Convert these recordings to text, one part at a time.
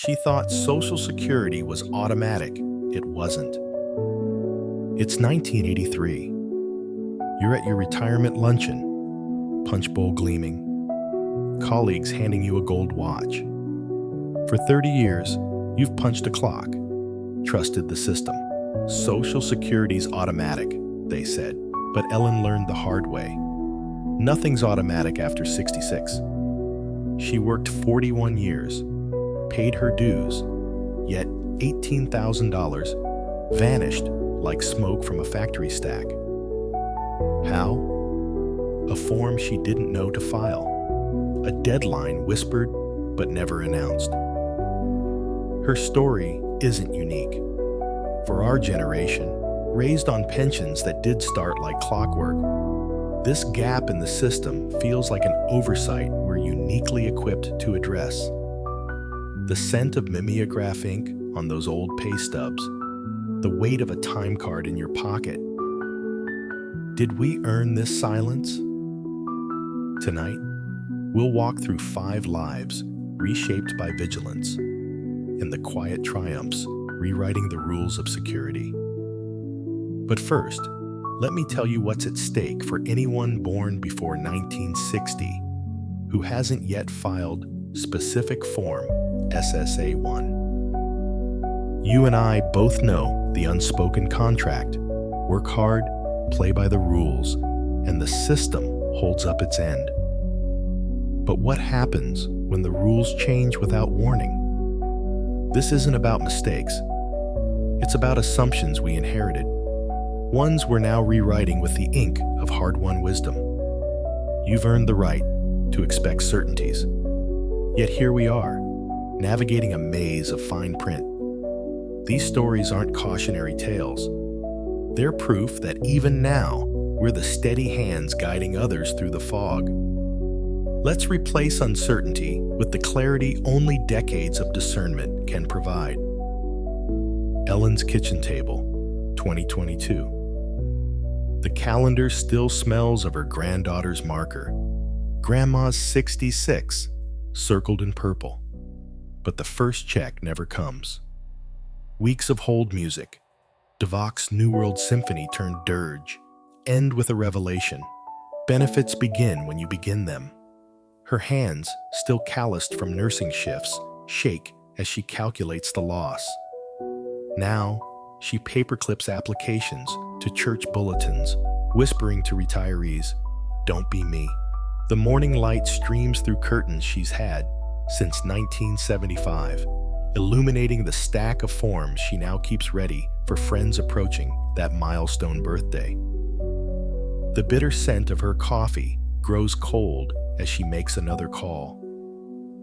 She thought Social Security was automatic. It wasn't. It's 1983. You're at your retirement luncheon, punch bowl gleaming, colleagues handing you a gold watch. For 30 years, you've punched a clock, trusted the system. Social Security's automatic, they said, but Ellen learned the hard way. Nothing's automatic after 66. She worked 41 years, paid her dues, yet $18,000 vanished like smoke from a factory stack. How? A form she didn't know to file. A deadline whispered but never announced. Her story isn't unique. For our generation, raised on pensions that did start like clockwork, this gap in the system feels like an oversight we're uniquely equipped to address. The scent of mimeograph ink on those old pay stubs, the weight of a time card in your pocket. Did we earn this silence? Tonight, we'll walk through 5 lives reshaped by vigilance and the quiet triumphs rewriting the rules of security. But first, let me tell you what's at stake for anyone born before 1960 who hasn't yet filed specific Form SSA-1. You and I both know the unspoken contract. Work hard, play by the rules, and the system holds up its end. But what happens when the rules change without warning? This isn't about mistakes. It's about assumptions we inherited, ones we're now rewriting with the ink of hard-won wisdom. You've earned the right to expect certainties. Yet here we are, navigating a maze of fine print. These stories aren't cautionary tales. They're proof that even now, we're the steady hands guiding others through the fog. Let's replace uncertainty with the clarity only decades of discernment can provide. Ellen's Kitchen Table, 2022. The calendar still smells of her granddaughter's marker. Grandma's 66, circled in purple. But the first check never comes. Weeks of hold music, Devach's New World Symphony turned dirge, end with a revelation. Benefits begin when you begin them. Her hands, still calloused from nursing shifts, shake as she calculates the loss. Now, she paperclips applications to church bulletins, whispering to retirees, "Don't be me." The morning light streams through curtains she's had since 1975, illuminating the stack of forms she now keeps ready for friends approaching that milestone birthday. The bitter scent of her coffee grows cold as she makes another call,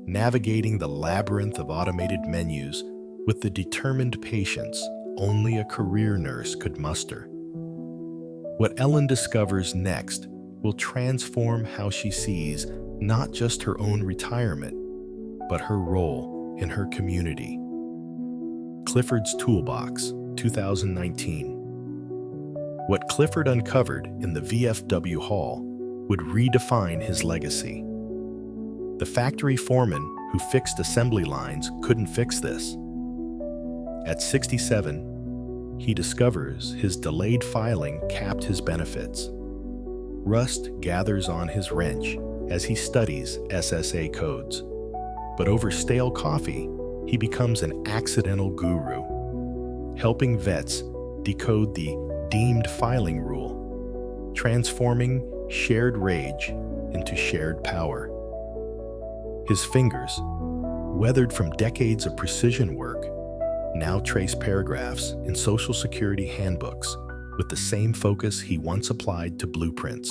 navigating the labyrinth of automated menus with the determined patience only a career nurse could muster. What Ellen discovers next will transform how she sees not just her own retirement, but her role in her community. Clifford's Toolbox, 2019. What Clifford uncovered in the VFW hall would redefine his legacy. The factory foreman who fixed assembly lines couldn't fix this. At 67, he discovers his delayed filing capped his benefits. Rust gathers on his wrench as he studies SSA codes. But over stale coffee, he becomes an accidental guru, helping vets decode the deemed filing rule, transforming shared rage into shared power. His fingers, weathered from decades of precision work, now trace paragraphs in Social Security handbooks with the same focus he once applied to blueprints.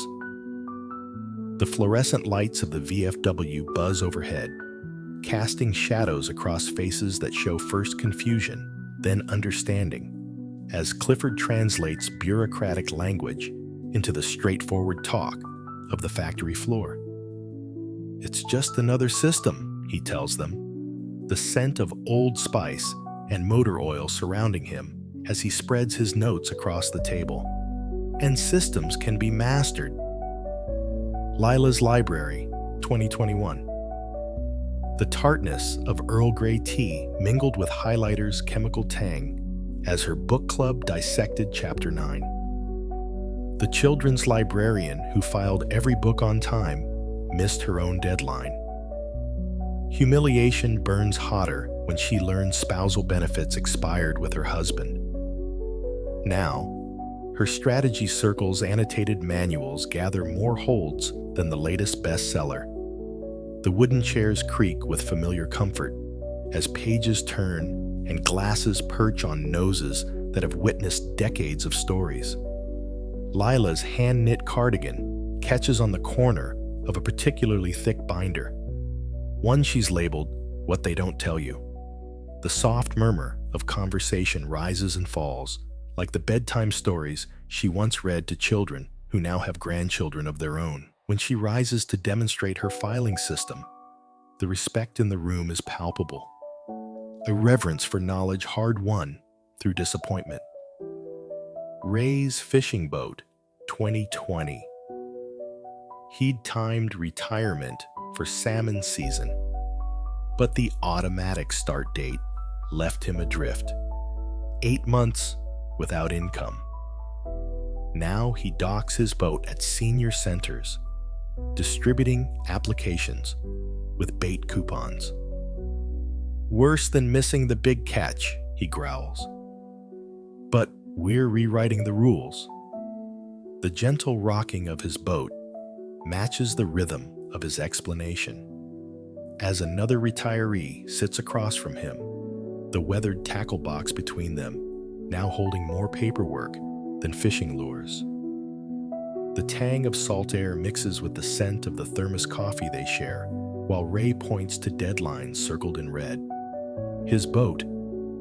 The fluorescent lights of the VFW buzz overhead, casting shadows across faces that show first confusion, then understanding, as Clifford translates bureaucratic language into the straightforward talk of the factory floor. It's just another system, he tells them, the scent of Old Spice and motor oil surrounding him as he spreads his notes across the table. And systems can be mastered. Lila's Library, 2021. The tartness of Earl Grey tea mingled with highlighter's chemical tang as her book club dissected Chapter 9. The children's librarian who filed every book on time missed her own deadline. Humiliation burns hotter when she learns spousal benefits expired with her husband. Now, her strategy circle's annotated manuals gather more holds than the latest bestseller. The wooden chairs creak with familiar comfort as pages turn and glasses perch on noses that have witnessed decades of stories. Lila's hand-knit cardigan catches on the corner of a particularly thick binder. One she's labeled, "What They Don't Tell You." The soft murmur of conversation rises and falls, like the bedtime stories she once read to children who now have grandchildren of their own. When she rises to demonstrate her filing system, the respect in the room is palpable. A reverence for knowledge hard-won through disappointment. Ray's fishing boat, 2020. He'd timed retirement for salmon season, but the automatic start date left him adrift. 8 months without income. Now he docks his boat at senior centers, distributing applications with bait coupons. "Worse than missing the big catch," he growls. "But we're rewriting the rules." The gentle rocking of his boat matches the rhythm of his explanation. As another retiree sits across from him, the weathered tackle box between them now holding more paperwork than fishing lures. The tang of salt air mixes with the scent of the thermos coffee they share, while Ray points to deadlines circled in red. His boat,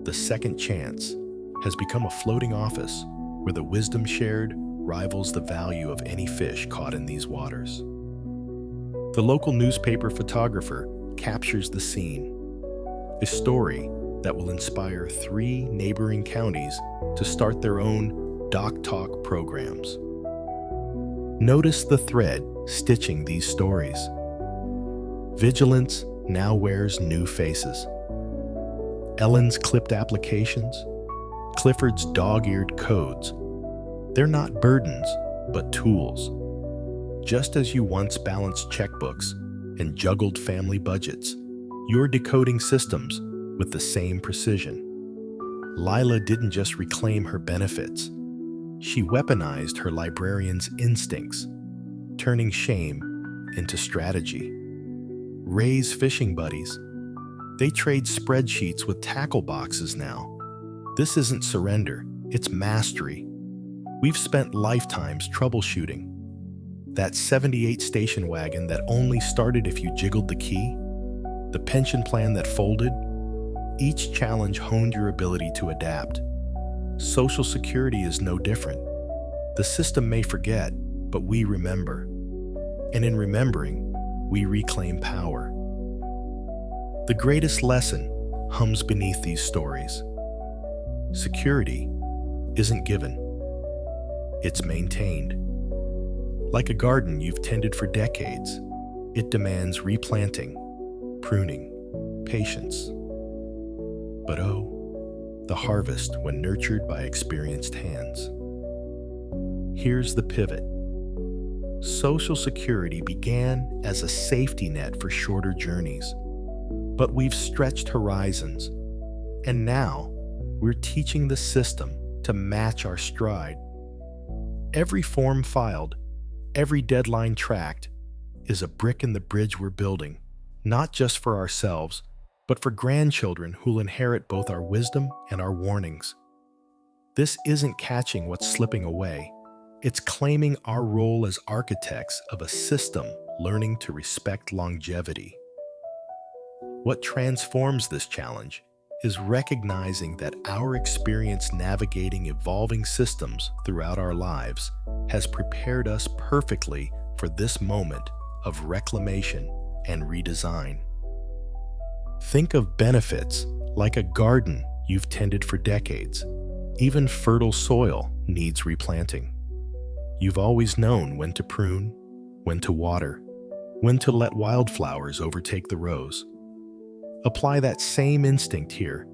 the Second Chance, has become a floating office where the wisdom shared rivals the value of any fish caught in these waters. The local newspaper photographer captures the scene, a story that will inspire 3 neighboring counties to start their own Dock Talk programs. Notice the thread stitching these stories. Vigilance now wears new faces. Ellen's clipped applications, Clifford's dog-eared codes. They're not burdens, but tools. Just as you once balanced checkbooks and juggled family budgets, you're decoding systems with the same precision. Lila didn't just reclaim her benefits. She weaponized her librarian's instincts, turning shame into strategy. Ray's fishing buddies. They trade spreadsheets with tackle boxes now. This isn't surrender, it's mastery. We've spent lifetimes troubleshooting. That 78 station wagon that only started if you jiggled the key, the pension plan that folded, each challenge honed your ability to adapt. Social Security is no different. The system may forget, but we remember. And in remembering, we reclaim power. The greatest lesson hums beneath these stories. Security isn't given. It's maintained. Like a garden you've tended for decades, it demands replanting, pruning, patience. But oh, the harvest when nurtured by experienced hands. Here's the pivot. Social Security began as a safety net for shorter journeys, but we've stretched horizons, and now we're teaching the system to match our stride. Every form filed, every deadline tracked, is a brick in the bridge we're building, not just for ourselves, but for grandchildren who'll inherit both our wisdom and our warnings. This isn't catching what's slipping away. It's claiming our role as architects of a system learning to respect longevity. What transforms this challenge is recognizing that our experience navigating evolving systems throughout our lives has prepared us perfectly for this moment of reclamation and redesign. Think of benefits like a garden you've tended for decades. Even fertile soil needs replanting. You've always known when to prune, when to water, when to let wildflowers overtake the rows. Apply that same instinct here.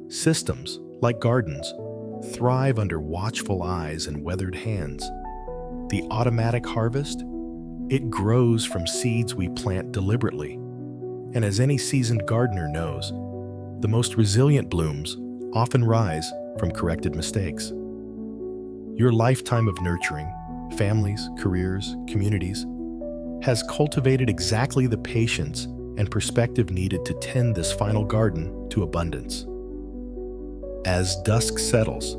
Systems, like gardens, thrive under watchful eyes and weathered hands. The automatic harvest? It grows from seeds we plant deliberately. And as any seasoned gardener knows, the most resilient blooms often rise from corrected mistakes. Your lifetime of nurturing, families, careers, communities, has cultivated exactly the patience and perspective needed to tend this final garden to abundance. As dusk settles,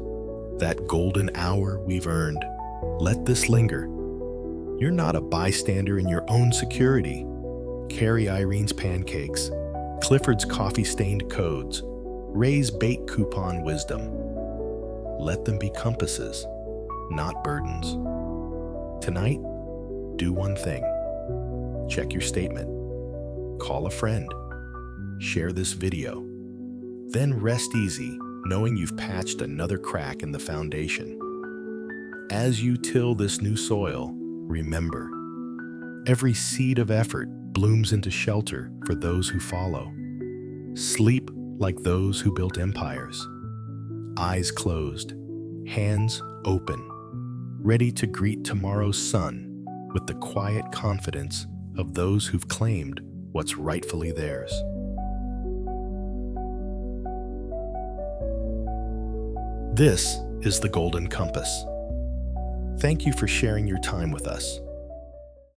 that golden hour we've earned, let this linger. You're not a bystander in your own security. Carry Irene's pancakes, Clifford's coffee-stained codes, Ray's bait coupon wisdom. Let them be compasses, not burdens. Tonight, do one thing. Check your statement. Call a friend. Share this video. Then rest easy, knowing you've patched another crack in the foundation. As you till this new soil, remember, every seed of effort blooms into shelter for those who follow. Sleep like those who built empires. Eyes closed, hands open, ready to greet tomorrow's sun with the quiet confidence of those who've claimed what's rightfully theirs. This is the Golden Compass. Thank you for sharing your time with us.